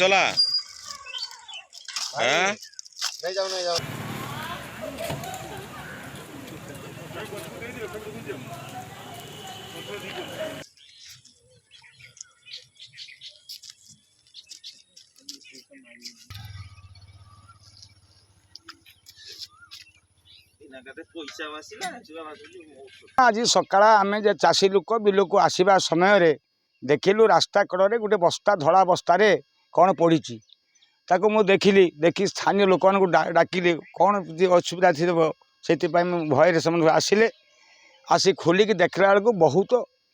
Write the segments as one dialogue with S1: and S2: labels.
S1: চলা হ্যাঁ
S2: नहीं जाओ नहीं जाओ
S3: आज सकाळ आमे जे चाषी लोक बिलक आसवा समय देखिलु रास्ता कड़े गोटे बस्ता धड़ा बस्तार कौन पड़ी ताको मु देखिली देखी स्थानीय लोक डाकिली कौन असुविधा थी से भय से आसिले आसी खोलिकी देखला बेलू बहुत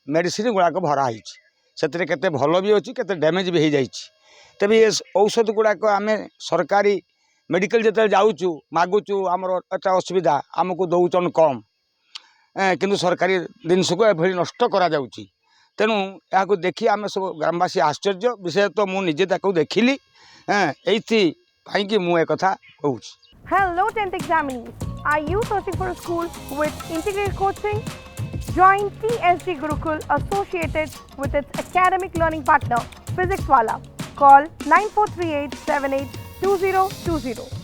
S3: मेडिसिन गुड़ाक भराई से केते भल भी अच्छी केते डैमेज भी हो जाए तेज ये औषध गुड़ाक आम सरकारी मेडिकल जो जाऊँ मागुचु आमर एटा असुविधा आमको दौन कम किंतु सरकारी जिनस को एभली नष्ट करा जाउची तेणु यहाँ देखी आम सब ग्रामवासी आश्चर्य विषय तो मुझे देखिली ये मुझे कथा कहूँ।
S4: Hello 10th examinees. Are you searching for a school with integrated coaching? Join TSG Gurukul associated with its academic learning partner Physics Wala. Call 9438 782020.